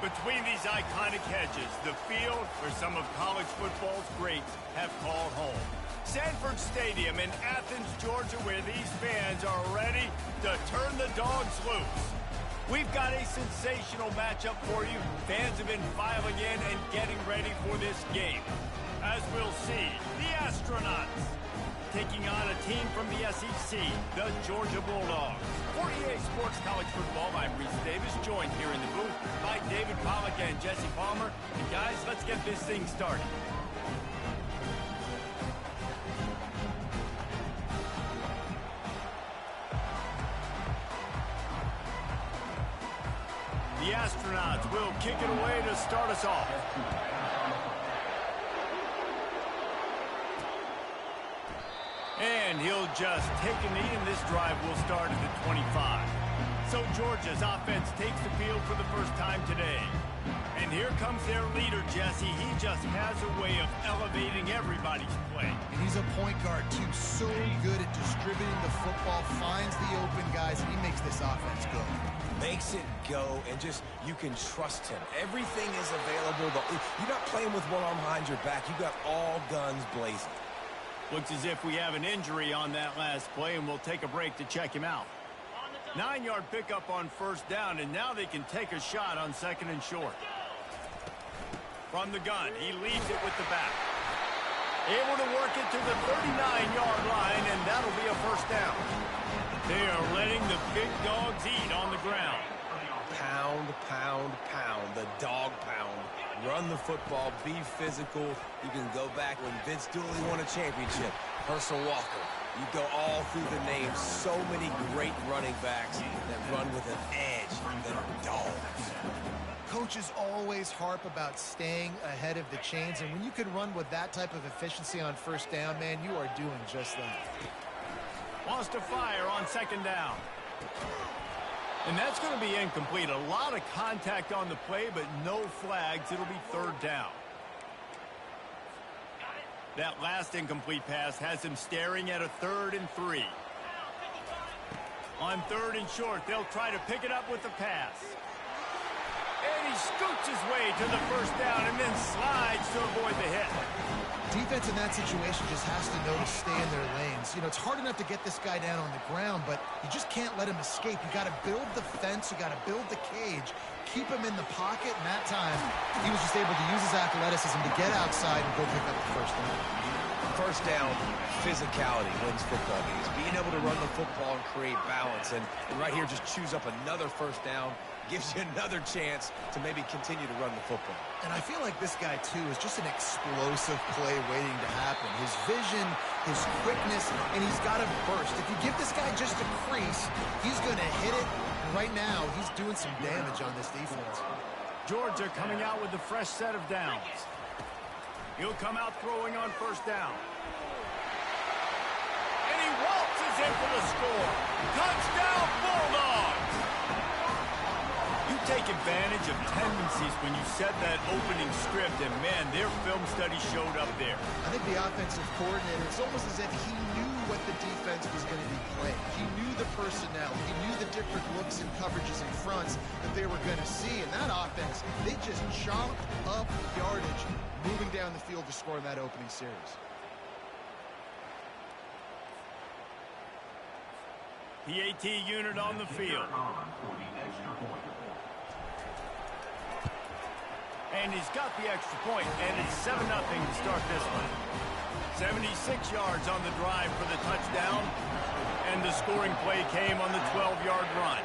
Between these iconic hedges, the field where some of college football's greats have called home. Sanford Stadium in Athens, Georgia, where these fans are ready to turn the dogs loose. We've got a sensational matchup for you. Fans have been filing in and getting ready for this game. As we'll see, the Astronauts taking on a team from the SEC, the Georgia Bulldogs. For EA Sports College Football, I'm Reese Davis, joined here in the booth by David Pollack and Jesse Palmer. And guys, let's get this thing started. The Astronauts will kick it away to start us off. And he'll just take a knee, and this drive will start at the 25. So Georgia's offense takes the field for the first time today. And here comes their leader, Jesse. He just has a way of elevating everybody's play. And he's a point guard, too. So good at distributing the football, finds the open guys, and he makes this offense go. Makes it go, and just, you can trust him. Everything is available. You're not playing with one arm behind your back. You got all guns blazing. Looks as if we have an injury on that last play, and we'll take a break to check him out. 9-yard pickup on first down, and now they can take a shot on second and short. From the gun, he leads it with the back. Able to work it to the 39-yard line, and that'll be a first down. They are letting the big dogs eat on the ground. Pound, pound, pound, the dog pound. Run the football, be physical. You can go back when Vince Dooley won a championship. Herschel Walker. You go all through the names. So many great running backs that run with an edge. They're dogs. Coaches always harp about staying ahead of the chains, and when you can run with that type of efficiency on first down, man, you are doing just that. Wants to fire on second down. And that's going to be incomplete. A lot of contact on the play, but no flags. It'll be third down. That last incomplete pass has him staring at a 3rd and 3. On 3rd and short, they'll try to pick it up with the pass. And he scoots his way to the first down and then slides to avoid the hit. Defense in that situation just has to know to stay in their lanes. You know, it's hard enough to get this guy down on the ground, but you just can't let him escape. You got to build the fence. You got to build the cage. Keep him in the pocket, and that time he was just able to use his athleticism to get outside and go pick up the first down. First down, physicality wins football games. Being able to run the football and create balance. And right here, just choose up another first down. Gives you another chance to maybe continue to run the football. And I feel like this guy, too, is just an explosive play waiting to happen. His vision, his quickness, and he's got a burst. If you give this guy just a crease, he's going to hit it. And right now, he's doing some damage on this defense. Georgia coming out with a fresh set of downs. He'll come out throwing on first down. And he waltzes in for the score. Touchdown, Bulldogs! You take advantage of tendencies when you set that opening script, and man, their film study showed up there. I think the offensive coordinator, it's almost as if he knew what the defense was going to be playing. He knew the personnel. He knew the different looks and coverages and fronts that they were going to see. And that offense, they just chomped up yardage, moving down the field to score in that opening series. PAT unit on the field. And he's got the extra point, and it's 7-0 to start this one. 76 yards on the drive for the touchdown, and the scoring play came on the 12-yard run.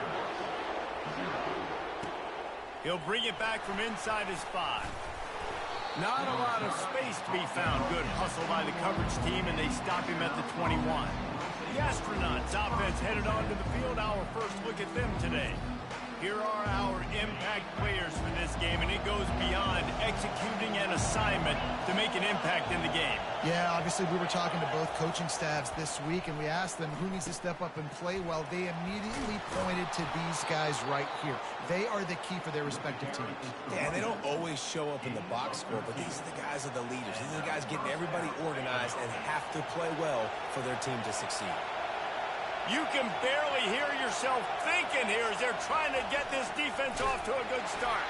He'll bring it back from inside his 5. Not a lot of space to be found. Good hustle by the coverage team, and they stop him at the 21. The Astronauts offense headed onto the field. Our first look at them today. Here are our impact players for this game, and it goes beyond executing an assignment to make an impact in the game. Yeah, obviously we were talking to both coaching staffs this week, and we asked them who needs to step up and play well. They immediately pointed to these guys right here. They are the key for their respective teams. Yeah, and they don't always show up in the box score, but these are the guys are the leaders. These are the guys getting everybody organized and have to play well for their team to succeed. You can barely hear yourself thinking here as they're trying to get this defense off to a good start.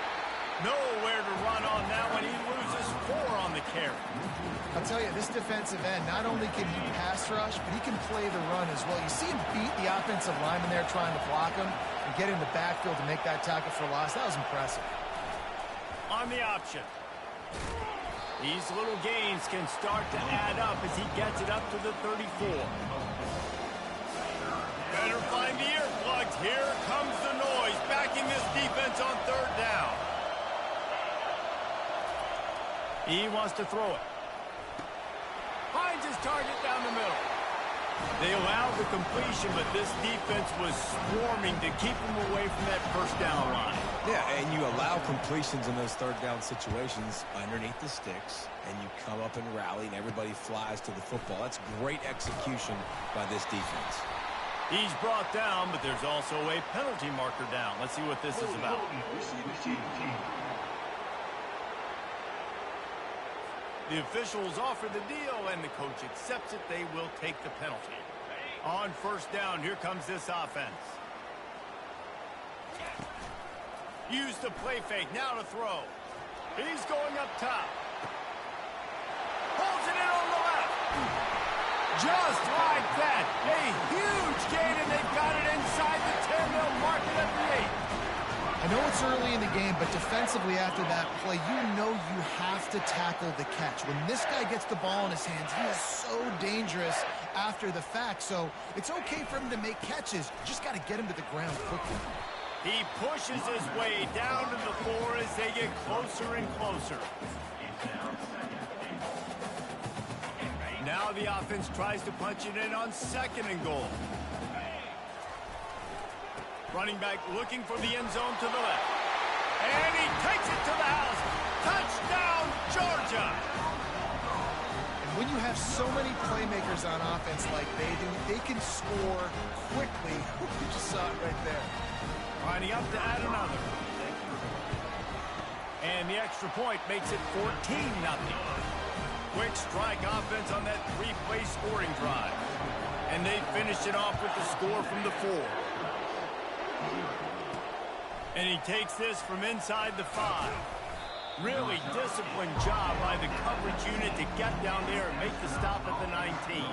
Nowhere to run on that one. He loses 4 on the carry. I'll tell you, this defensive end, not only can he pass rush, but he can play the run as well. You see him beat the offensive lineman there trying to block him and get in the backfield to make that tackle for loss. That was impressive. On the option. These little gains can start to add up as he gets it up to the 34. Better find the earplugs. Here comes the noise, backing this defense on 3rd down. He wants to throw it. Finds his target down the middle. They allowed the completion, but this defense was swarming to keep him away from that 1st down line. Yeah, and you allow completions in those 3rd down situations underneath the sticks, and you come up and rally, and everybody flies to the football. That's great execution by this defense. He's brought down, but there's also a penalty marker down. Let's see what this is about. The officials offer the deal, and the coach accepts it. They will take the penalty. On 1st down, here comes this offense. Use the play fake, now to throw. He's going up top. Holds it in on the left. Just like that. A huge gain, and they've got it inside the 10. They'll mark it at the 8. I know it's early in the game, but defensively after that play, you know you have to tackle the catch. When this guy gets the ball in his hands, he is so dangerous after the fact. So it's okay for him to make catches. You just got to get him to the ground quickly. He pushes his way down to the floor as they get closer and closer. Now the offense tries to punch it in on 2nd and goal. Running back looking for the end zone to the left. And he takes it to the house. Touchdown, Georgia! And when you have so many playmakers on offense like they do, they can score quickly. You just saw it right there. Lining up to add another. And the extra point makes it 14-0. Quick strike offense on that 3-play scoring drive. And they finish it off with the score from the 4. And he takes this from inside the 5. Really disciplined job by the coverage unit to get down there and make the stop at the 19.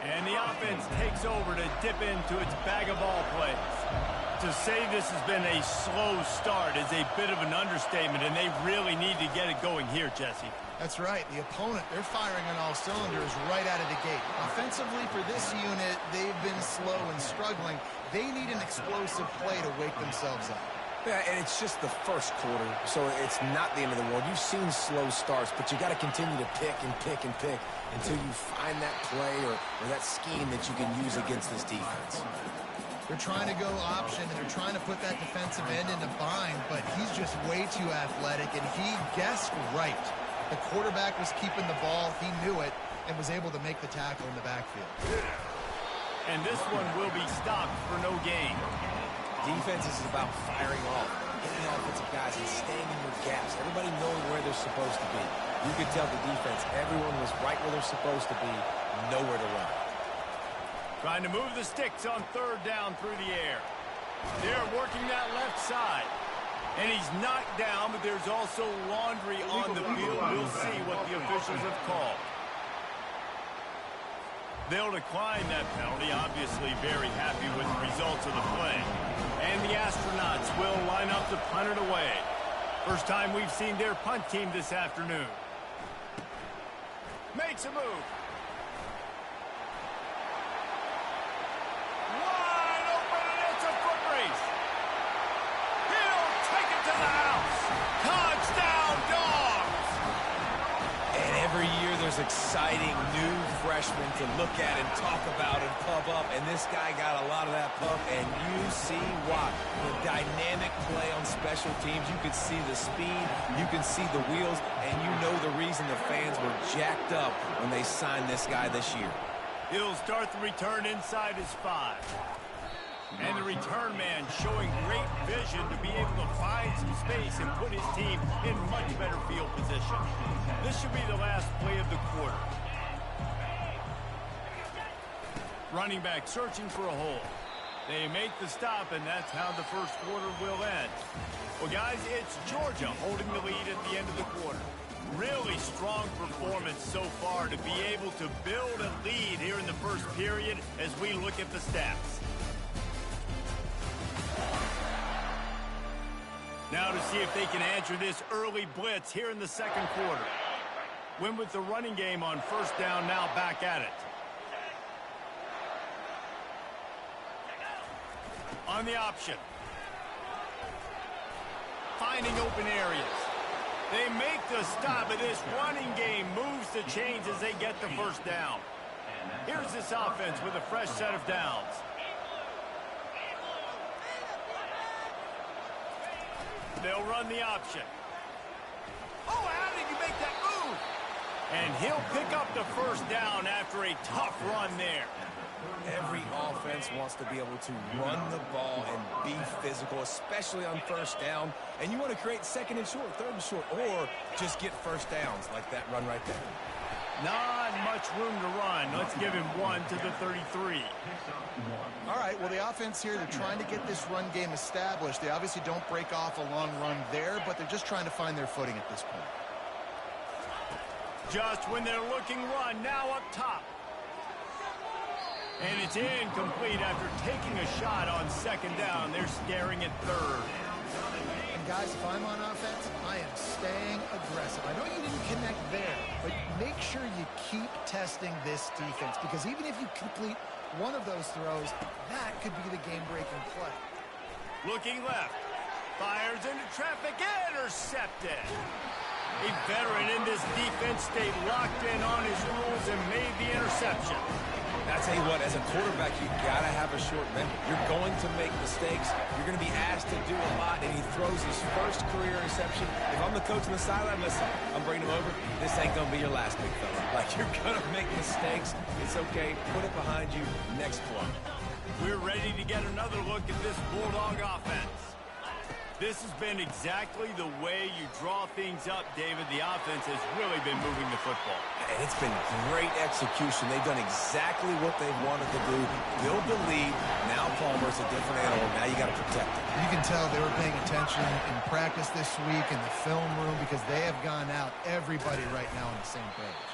And the offense takes over to dip into its bag of ball plays. To say this has been a slow start is a bit of an understatement, and they really need to get it going here, Jesse. That's right. The opponent, they're firing on all cylinders right out of the gate. Offensively for this unit, they've been slow and struggling. They need an explosive play to wake themselves up. Yeah, and it's just the 1st quarter, so it's not the end of the world. You've seen slow starts, but you got to continue to pick and pick and pick until you find that play or that scheme that you can use against this defense. They're trying to go option, and they're trying to put that defensive end in a bind, but he's just way too athletic, and he guessed right. The quarterback was keeping the ball. He knew it and was able to make the tackle in the backfield. And this one will be stopped for no gain. Defense is about firing off, hitting the offensive guys and staying in your gaps. Everybody knowing where they're supposed to be. You could tell the defense, everyone was right where they're supposed to be, nowhere to run. Trying to move the sticks on 3rd down through the air. They're working that left side. And he's knocked down, but there's also laundry on the field. We'll see what the officials have called. They'll decline that penalty, obviously very happy with the results of the play. And the Astronauts will line up to punt it away. First time we've seen their punt team this afternoon. Makes a move. Wide open, and it's a foot race. He'll take it to the house. Touchdown, Dogs! And every year there's exciting new freshmen to look at and talk about and pub up, and this guy got a lot of that pub, and you see why. The dynamic play on special teams, you can see the speed, you can see the wheels, and you know the reason the fans were jacked up when they signed this guy this year. He'll start the return inside his 5. And the return man showing great vision to be able to find some space and put his team in much better field position. This should be the last play of the quarter. Running back searching for a hole. They make the stop, and that's how the first quarter will end. Well, guys, it's Georgia holding the lead at the end of the quarter. Really strong performance so far to be able to build a lead here in the first period as we look at the stats. Now to see if they can answer this early blitz here in the second quarter. Win with the running game on first down, now back at it. On the option. Finding open areas. They make the stop, but this running game moves the chains as they get the first down. Here's this offense with a fresh set of downs. They'll run the option. Oh, how did you make that move? And he'll pick up the first down after a tough run there. Every offense wants to be able to run the ball and be physical, especially on first down. And you want to create second and short, third and short, or just get first downs like that run right there. Not much room to run. Let's give him one to the 33. All right, well, the offense here, they're trying to get this run game established. They obviously don't break off a long run there, but they're just trying to find their footing at this point. Just when they're looking run, now up top. And it's incomplete after taking a shot on second down. They're staring at third. And guys, if I'm on offense, I am staying aggressive. I know you didn't connect there, but make sure you keep testing this defense, because even if you complete one of those throws, that could be the game-breaking play. Looking left. Fires into traffic. Intercepted. A veteran in this defense stayed locked in on his rules and made the interception. I tell you what, as a quarterback, you got to have a short memory. You're going to make mistakes. You're going to be asked to do a lot, and he throws his first career interception. If I'm the coach on the sideline, listen, I'm bringing him over. This ain't going to be your last, big fella. Like, you're going to make mistakes. It's okay. Put it behind you. Next play. We're ready to get another look at this Bulldog offense. This has been exactly the way you draw things up, David. The offense has really been moving the football. And it's been great execution. They've done exactly what they wanted to do. Build the lead. Now Palmer's a different animal. Now you got to protect it. You can tell they were paying attention in practice this week in the film room, because they have gone out, everybody right now on the same page.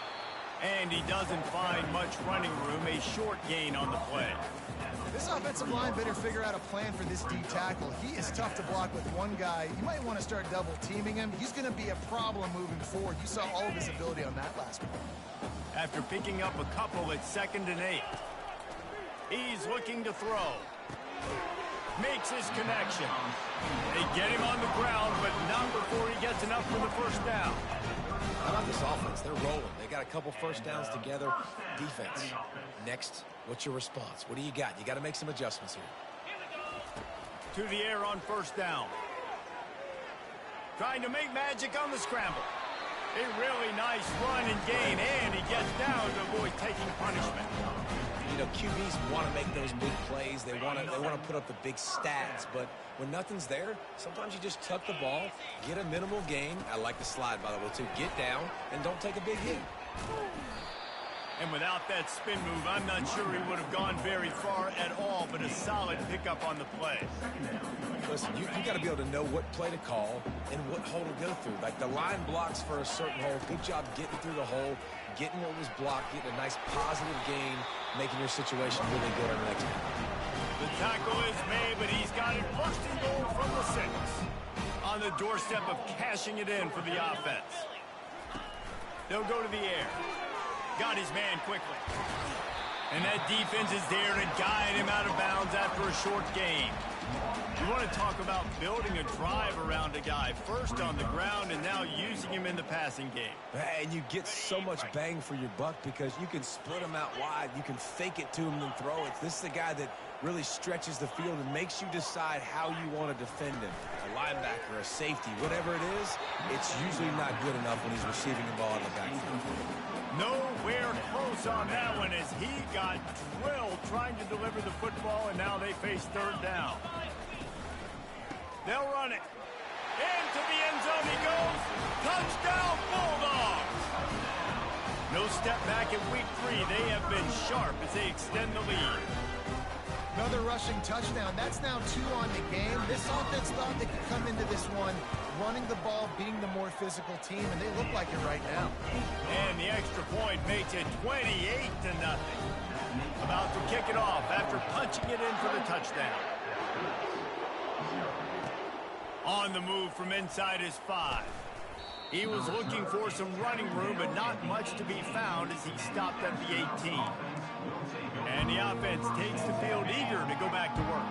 And he doesn't find much running room. A short gain on the play. This offensive line better figure out a plan for this D tackle. He is tough to block with one guy. You might want to start double teaming him. He's going to be a problem moving forward. You saw all of his ability on that last one. After picking up a couple at 2nd and 8. He's looking to throw. Makes his connection. They get him on the ground, but not before he gets enough for the first down. How about this offense? They're rolling. They got a couple first downs together. Defense. Next, what's your response? What do you got? You got to make some adjustments here. To the air on first down. Trying to make magic on the scramble. A really nice run and gain, and he gets down to avoid taking punishment. You know, QBs want to make those big plays. They want to put up the big stats, but when nothing's there, sometimes you just tuck the ball, get a minimal gain. I like the slide, by the way, too. Get down and don't take a big hit. And without that spin move, I'm not sure he would have gone very far at all, but a solid pickup on the play. Listen, you got to be able to know what play to call and what hole to go through. Like, the line blocks for a certain hole. Good job getting through the hole, getting what was blocked, getting a nice positive gain, making your situation really good on the next one. The tackle is made, but he's got it first and goal from the 6. On the doorstep of cashing it in for the offense. They'll go to the air. Got his man quickly. And that defense is there to guide him out of bounds after a short gain. You want to talk about building a drive around a guy, first on the ground and now using him in the passing game. And you get so much bang for your buck because you can split him out wide. You can fake it to him and throw it. This is a guy that really stretches the field and makes you decide how you want to defend him. A linebacker, a safety, whatever it is, it's usually not good enough when he's receiving the ball in the backfield. Nowhere close on that one as he got drilled trying to deliver the football, and now they face third down. They'll run it. Into the end zone he goes. Touchdown, Bulldogs! No step back in week 3. They have been sharp as they extend the lead. Another rushing touchdown. That's now 2 on the game. This offense thought they could come into this one running the ball, being the more physical team, and they look like it right now. And the extra point makes it 28-0. About to kick it off after punching it in for the touchdown. On the move from inside his 5. He was looking for some running room, but not much to be found as he stopped at the 18. And the offense takes the field eager to go back to work.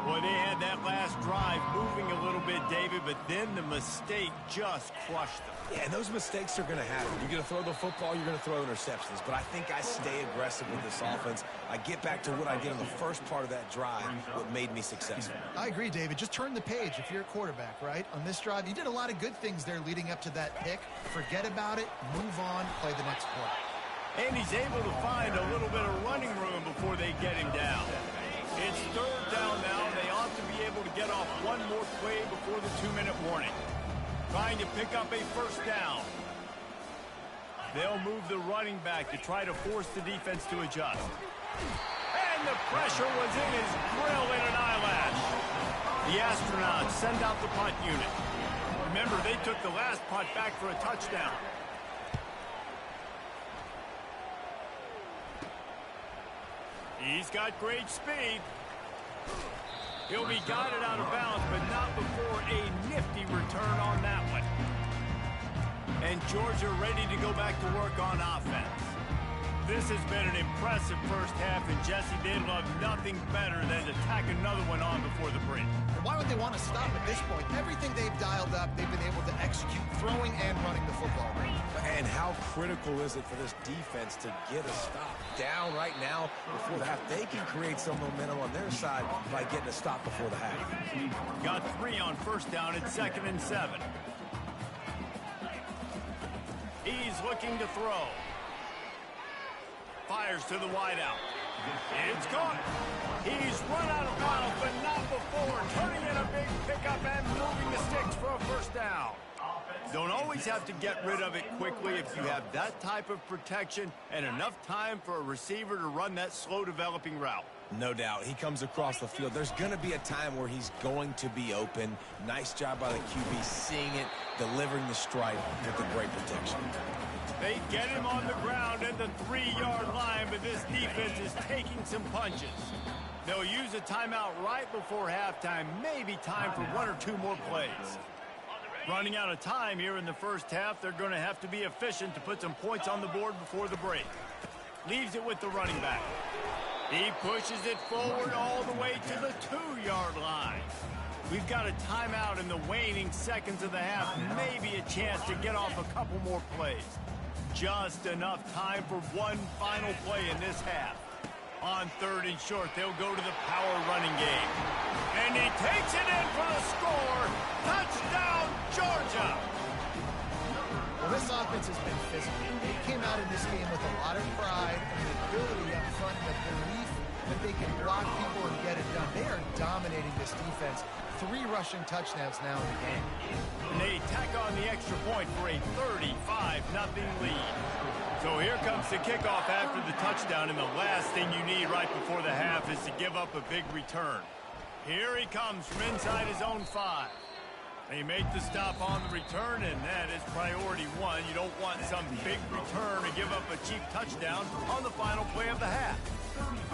Well, they had that last drive moving a little bit, David, but then the mistake just crushed them. Yeah, and those mistakes are going to happen. You're going to throw the football, you're going to throw interceptions. But I think I stay aggressive with this offense. I get back to what I did in the first part of that drive, what made me successful. I agree, David. Just turn the page if you're a quarterback, right? On this drive, you did a lot of good things there leading up to that pick. Forget about it, move on, play the next play. And he's able to find a little bit of running room before they get him down. It's 3rd down now. They ought to be able to get off one more play before the 2-minute warning. Trying to pick up a 1st down. They'll move the running back to try to force the defense to adjust. And the pressure was in his grill in an eyelash. The Astronauts send out the punt unit. Remember, they took the last punt back for a touchdown. He's got great speed. He'll be guided out of bounds, but not before a nifty return on that one. And Georgia ready to go back to work on offense. This has been an impressive first half, and Jesse, they'd love nothing better than to tack another one on before the break. Why would they want to stop at this point? Everything they've dialed up, they've been able to execute, throwing and running the football. And how critical is it for this defense to get a stop down right now before the half? They can create some momentum on their side by getting a stop before the half. Got 3 on 1st down at 2nd and 7. He's looking to throw. Fires to the wideout. It's caught. He's run out of bounds, but not before turning in a big pickup and moving the sticks for a 1st down. Don't always have to get rid of it quickly if you have that type of protection and enough time for a receiver to run that slow-developing route. No doubt. He comes across the field. There's going to be a time where he's going to be open. Nice job by the QB seeing it, delivering the strike with the great protection. They get him on the ground at the 3-yard line, but this defense is taking some punches. They'll use a timeout right before halftime, maybe time for 1 or 2 more plays. Running out of time here in the first half, they're going to have to be efficient to put some points on the board before the break. Leaves it with the running back. He pushes it forward all the way to the 2-yard line. We've got a timeout in the waning seconds of the half, maybe a chance to get off a couple more plays. Just enough time for one final play in this half. On 3rd and short, they'll go to the power running game. And he takes it in for the score. Touchdown, Georgia! Well, this offense has been physical. They came out in this game with a lot of pride and the ability up front and the belief that they can block people and get it done. They are dominating this defense. 3 rushing touchdowns now in the game. And they tack on the extra point for a 35-0 lead. So here comes the kickoff after the touchdown, and the last thing you need right before the half is to give up a big return. Here he comes from inside his own 5. They make the stop on the return, and that is priority 1. You don't want some big return to give up a cheap touchdown on the final play of the half.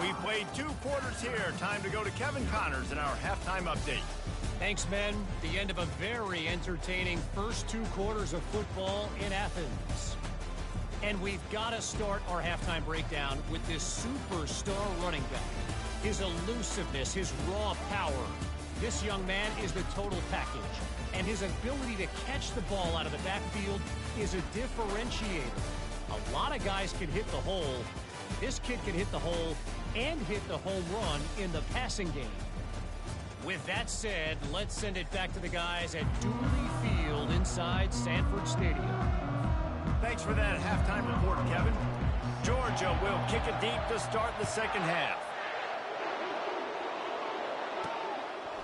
We played 2 quarters here. Time to go to Kevin Connors in our halftime update. Thanks, men. The end of a very entertaining first 2 quarters of football in Athens. And we've got to start our halftime breakdown with this superstar running back. His elusiveness, his raw power. This young man is the total package. And his ability to catch the ball out of the backfield is a differentiator. A lot of guys can hit the hole. This kid can hit the hole and hit the home run in the passing game. With that said, let's send it back to the guys at Dooley Field inside Sanford Stadium. Thanks for that halftime report, Kevin. Georgia will kick it deep to start the second half.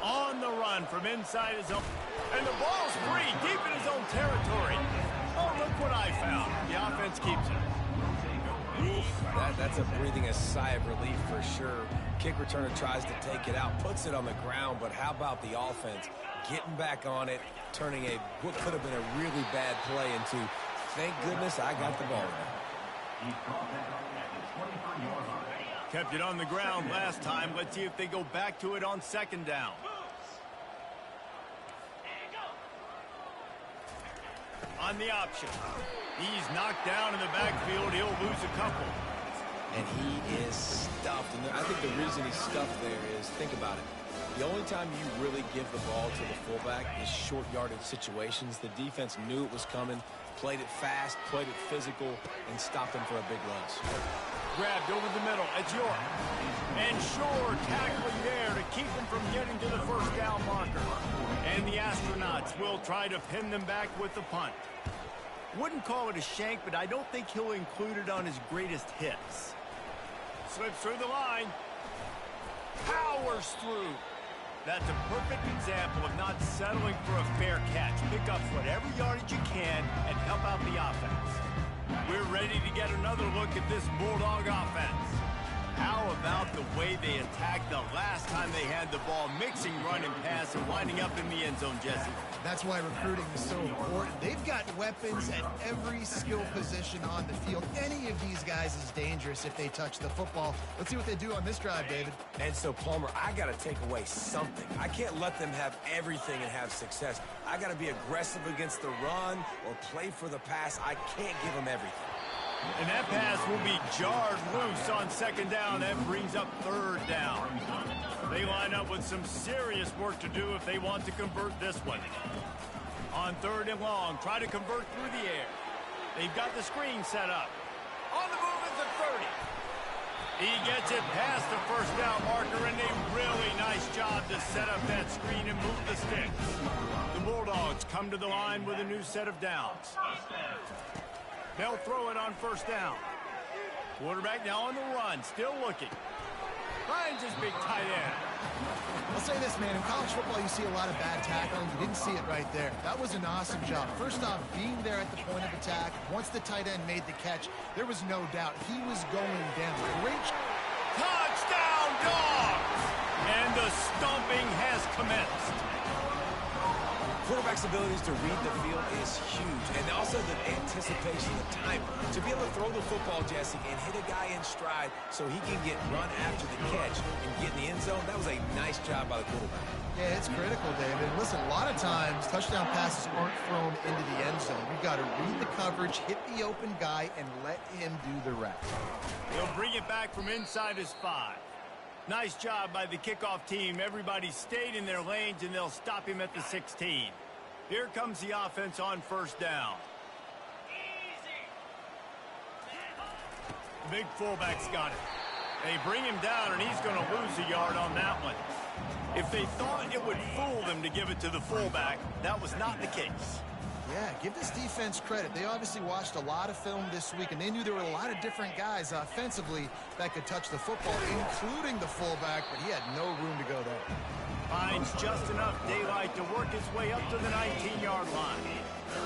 On the run from inside his own. And the ball's free, deep in his own territory. Oh, look what I found. The offense keeps it. That's a breathing a sigh of relief for sure. Kick returner tries to take it out, puts it on the ground, but how about the offense getting back on it, turning what could have been a really bad play into, thank goodness I got the ball now. Kept it on the ground last time. Let's see if they go back to it on second down. On the option. He's knocked down in the backfield. He'll lose a couple. And he is stuffed. And I think the reason he's stuffed there is, think about it. The only time you really give the ball to the fullback is short yardage situations. The defense knew it was coming, played it fast, played it physical, and stopped him for a big lunch. Grabbed over the middle. It's York. And Shore tackling there to keep him from getting to the first down marker. And the Astronauts will try to pin them back with the punt. Wouldn't call it a shank, but I don't think he'll include it on his greatest hits. Slips through the line. Powers through. That's a perfect example of not settling for a fair catch. Pick up whatever yardage you can and help out the offense. We're ready to get another look at this Bulldog offense. How about the way they attacked the last time they had the ball, mixing run and pass and winding up in the end zone, Jesse? That's why recruiting is so important. They've got weapons at every skill position on the field. Any of these guys is dangerous if they touch the football. Let's see what they do on this drive, David. And so, Palmer, I got to take away something. I can't let them have everything and have success. I got to be aggressive against the run or play for the pass. I can't give them everything. And that pass will be jarred loose on second down. That brings up third down. They line up with some serious work to do if they want to convert this one. On third and long, try to convert through the air. They've got the screen set up. On the move is the 30. He gets it past the first down marker, and a really nice job to set up that screen and move the sticks. The Bulldogs come to the line with a new set of downs. They'll throw it on first down. Quarterback now on the run, still looking. Finds his big tight end. I'll say this, man. In college football, you see a lot of bad tackling. You didn't see it right there. That was an awesome job. First off, being there at the point of attack. Once the tight end made the catch, there was no doubt he was going down. Great. Touchdown, Dogs! And the stomping has commenced. Quarterback's abilities to read the field is huge, and also the anticipation, the time to be able to throw the football, Jesse, and hit a guy in stride so he can get run after the catch and get in the end zone. That was a nice job by the quarterback. Yeah, it's critical, David. Listen, a lot of times touchdown passes aren't thrown into the end zone. You've got to read the coverage, hit the open guy, and let him do the rest. He'll bring it back from inside his 5. Nice job by the kickoff team. Everybody stayed in their lanes, and they'll stop him at the 16. Here comes the offense on first down. The big fullback's got it. They bring him down, and he's going to lose a yard on that one. If they thought it would fool them to give it to the fullback, that was not the case. Yeah, give this defense credit. They obviously watched a lot of film this week, and they knew there were a lot of different guys offensively that could touch the football, including the fullback, but he had no room to go there. Finds just enough daylight to work his way up to the 19-yard line.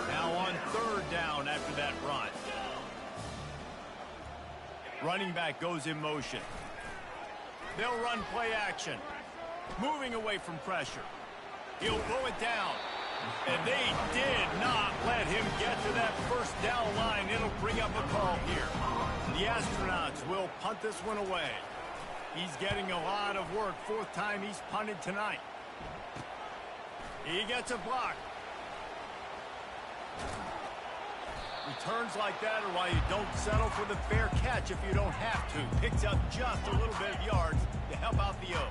Now on third down after that run. Running back goes in motion. They'll run play action. Moving away from pressure. He'll pull it down. And they did not let him get to that first down line. It'll bring up a call here. The Astronauts will punt this one away. He's getting a lot of work. 4th time he's punted tonight. He gets a block. Returns like that are why you don't settle for the fair catch if you don't have to. Picks up just a little bit of yards to help out the O.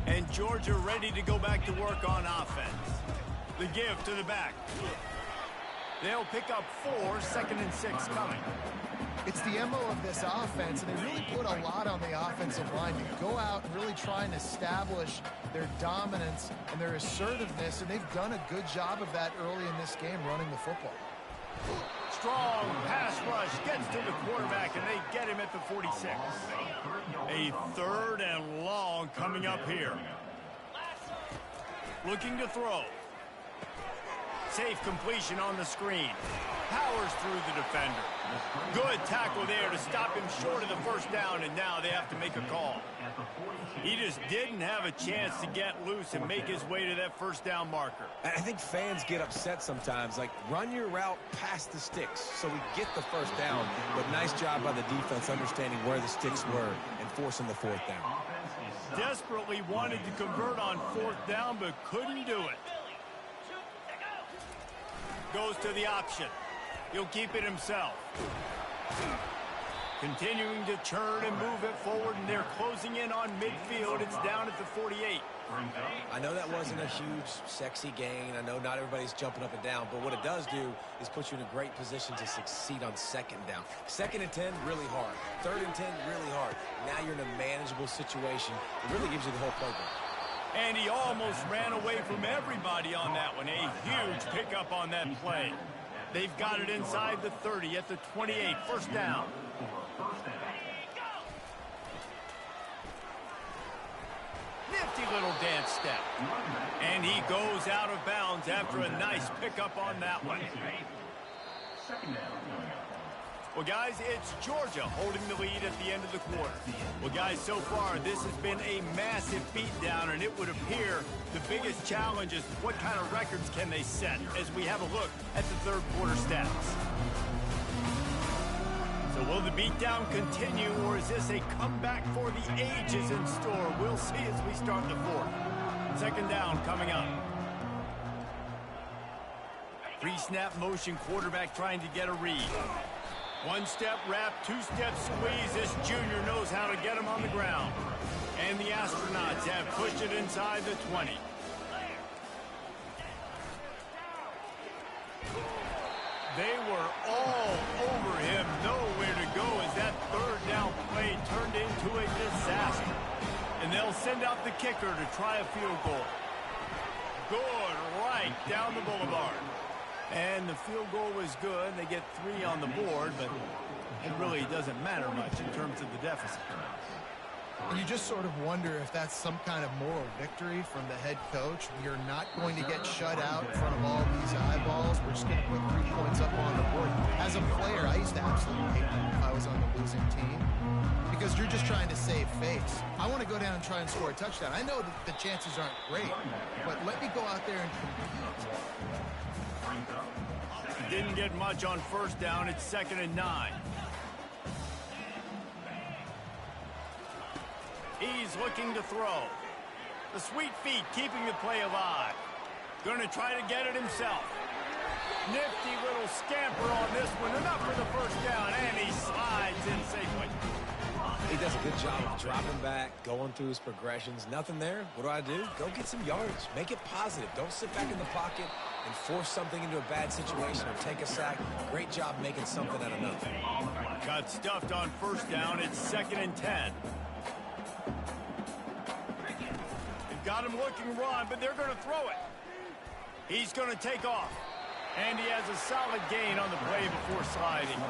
And Georgia ready to go back to work on offense. The give to the back. They'll pick up 4, 2nd and 6 coming. It's the MO of this offense, and they really put a lot on the offensive line to go out and really try and establish their dominance and their assertiveness, and they've done a good job of that early in this game running the football. Strong pass rush gets to the quarterback, and they get him at the 46. A 3rd and long coming up here. Looking to throw. safe completion on the screen. Powers through the defender. Good tackle there to stop him short of the first down, and now they have to make a call. He just didn't have a chance to get loose and make his way to that first down marker. I think fans get upset sometimes, like run your route past the sticks so we get the first down. But nice job by the defense understanding where the sticks were and forcing the fourth down. Desperately wanted to convert on fourth down, but couldn't do it. Goes to the option. He'll keep it himself. Continuing to churn and move it forward, and they're closing in on midfield. It's down at the 48. I know that wasn't a huge, sexy gain. I know not everybody's jumping up and down, but what it does do is put you in a great position to succeed on second down. Second and 10, really hard. Third and 10, really hard. Now you're in a manageable situation. It really gives you the whole playbook. And he almost ran away from everybody on that one. A huge pickup on that play. They've got it inside the 30 at the 28. First down. Nifty little dance step. And he goes out of bounds after a nice pickup on that one. Well, guys, it's Georgia holding the lead at the end of the quarter. Well, guys, so far, this has been a massive beatdown, and it would appear the biggest challenge is what kind of records can they set as we have a look at the third quarter stats. So will the beatdown continue, or is this a comeback for the ages in store? We'll see as we start the fourth. Second down coming up. Pre-snap motion, quarterback trying to get a read. One-step wrap, two-step squeeze. This junior knows how to get him on the ground. And the Astronauts have pushed it inside the 20. They were all over him, nowhere to go as that third down play turned into a disaster. And they'll send out the kicker to try a field goal. Good, right down the boulevard. And the field goal was good. They get 3 on the board, but it really doesn't matter much in terms of the deficit. And you just sort of wonder if that's some kind of moral victory from the head coach. We are not going to get shut out in front of all these eyeballs. We're just going to put 3 points up on the board. As a player, I used to absolutely hate that if I was on the losing team, because you're just trying to save face. I want to go down and try and score a touchdown. I know that the chances aren't great, but let me go out there and compete. Didn't get much on first down. It's 2nd and 9. He's looking to throw. The sweet feet keeping the play alive. Going to try to get it himself. Nifty little scamper on this one. Enough for the first down, and he slides in safely. He does a good job of dropping back, going through his progressions. Nothing there. What do? Go get some yards. Make it positive. Don't sit back in the pocket and force something into a bad situation or take a sack. Great job making something out of nothing. Got stuffed on first down. It's 2nd and 10. They've got him looking run, but they're going to throw it. He's going to take off. And he has a solid gain on the play before sliding.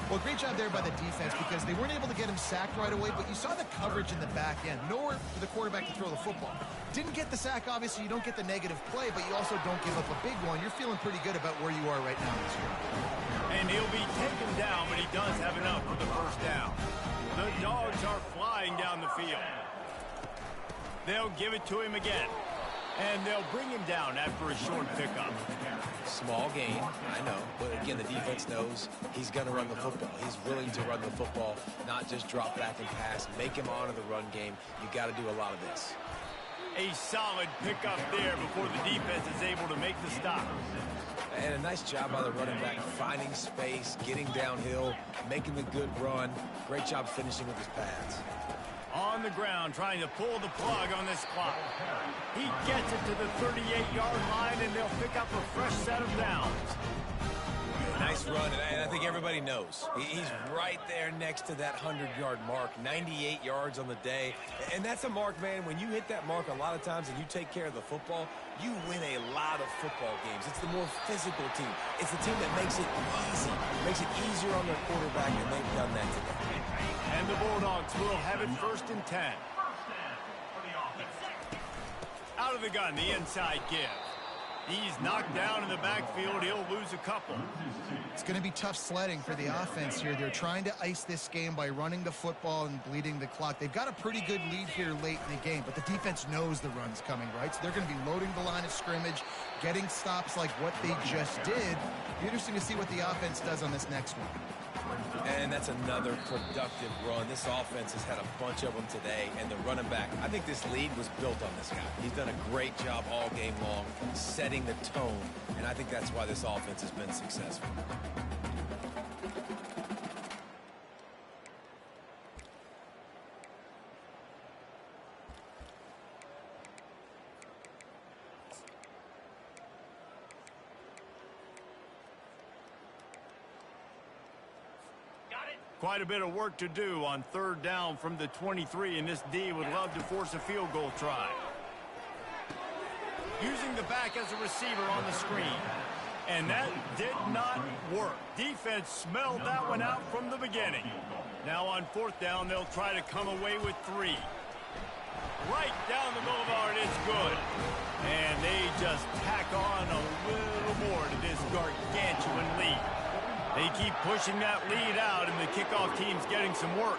Well, great job there by the defense because they weren't able to get him sacked right away, but you saw the coverage in the back end. Nowhere for the quarterback to throw the football. Didn't get the sack, obviously. You don't get the negative play, but you also don't give up a big one. You're feeling pretty good about where you are right now this year. And he'll be taken down, but he does have enough for the first down. The Dogs are flying down the field. They'll give it to him again. And they'll bring him down after a short pickup. Small gain, I know. But again, the defense knows he's going to run the football. He's willing to run the football, not just drop back and pass. Make him honor the run game. You got to do a lot of this. A solid pickup there before the defense is able to make the stop. And a nice job by the running back, finding space, getting downhill, making the good run. Great job finishing with his pads. On the ground, trying to pull the plug on this clock. He gets it to the 38-yard line, and they'll pick up a fresh set of downs. Nice run, and I think everybody knows. He's right there next to that 100-yard mark, 98 yards on the day. And that's a mark, man. When you hit that mark a lot of times and you take care of the football, you win a lot of football games. It's the more physical team. It's the team that makes it easy, makes it easier on their quarterback, and they've done that today. And the Bulldogs will have it 1st and 10. Out of the gun, the inside give. He's knocked down in the backfield. He'll lose a couple. It's going to be tough sledding for the offense here. They're trying to ice this game by running the football and bleeding the clock. They've got a pretty good lead here late in the game, but the defense knows the run's coming, right? So they're going to be loading the line of scrimmage, getting stops like what they just did. Be interesting to see what the offense does on this next one. And that's another productive run. This offense has had a bunch of them today, and the running back, I think this lead was built on this guy. He's done a great job all game long, setting the tone, and I think that's why this offense has been successful. Quite a bit of work to do on third down from the 23, and this D would love to force a field goal try. Using the back as a receiver on the screen. And that did not work. Defense smelled that one out from the beginning. Now on fourth down, they'll try to come away with 3. Right down the boulevard, it's good. And they just tack on a little more to this gargantuan lead. They keep pushing that lead out, and the kickoff team's getting some work.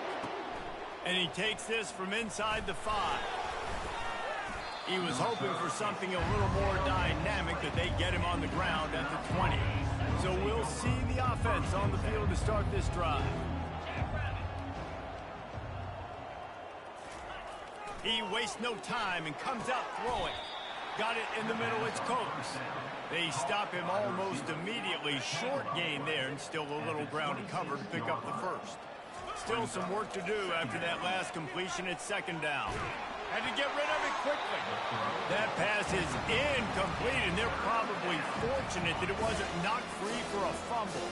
And he takes this from inside the 5. He was hoping for something a little more dynamic, that they get him on the ground at the 20. So we'll see the offense on the field to start this drive. He wastes no time and comes out throwing. Got it in the middle, it's Coates. They stop him almost immediately. Short gain there, and still a little ground to cover to pick up the first. Still some work to do after that last completion at second down. Had to get rid of it quickly. That pass is incomplete, and they're probably fortunate that it wasn't knocked free for a fumble.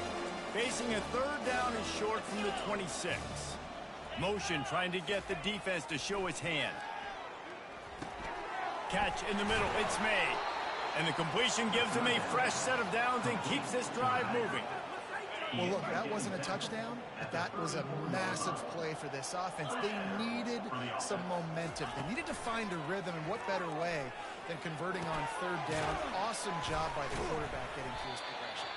Facing a third down and short from the 26. Motion trying to get the defense to show his hand. Catch in the middle, it's made. And the completion gives them a fresh set of downs and keeps this drive moving. Well, look, that wasn't a touchdown. That was a massive play for this offense. They needed some momentum. They needed to find a rhythm, and what better way than converting on third down. Awesome job by the quarterback getting through his progression.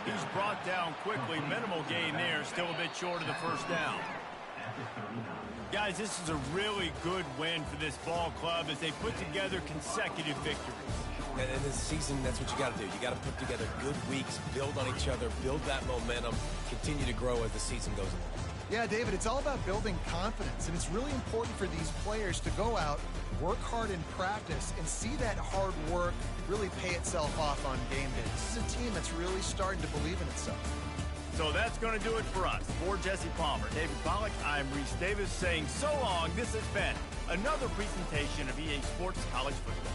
He's brought down quickly. Minimal gain there. Still a bit short of the first down. Guys, this is a really good win for this ball club as they put together consecutive victories. And in this season, that's what you got to do. You got to put together good weeks, build on each other, build that momentum, continue to grow as the season goes along. Yeah, David, it's all about building confidence, and it's really important for these players to go out, work hard in practice, and see that hard work really pay itself off on game day. This is a team that's really starting to believe in itself. So that's going to do it for us. For Jesse Palmer, David Pollack, I'm Reese Davis saying so long. This has been another presentation of EA Sports College Football.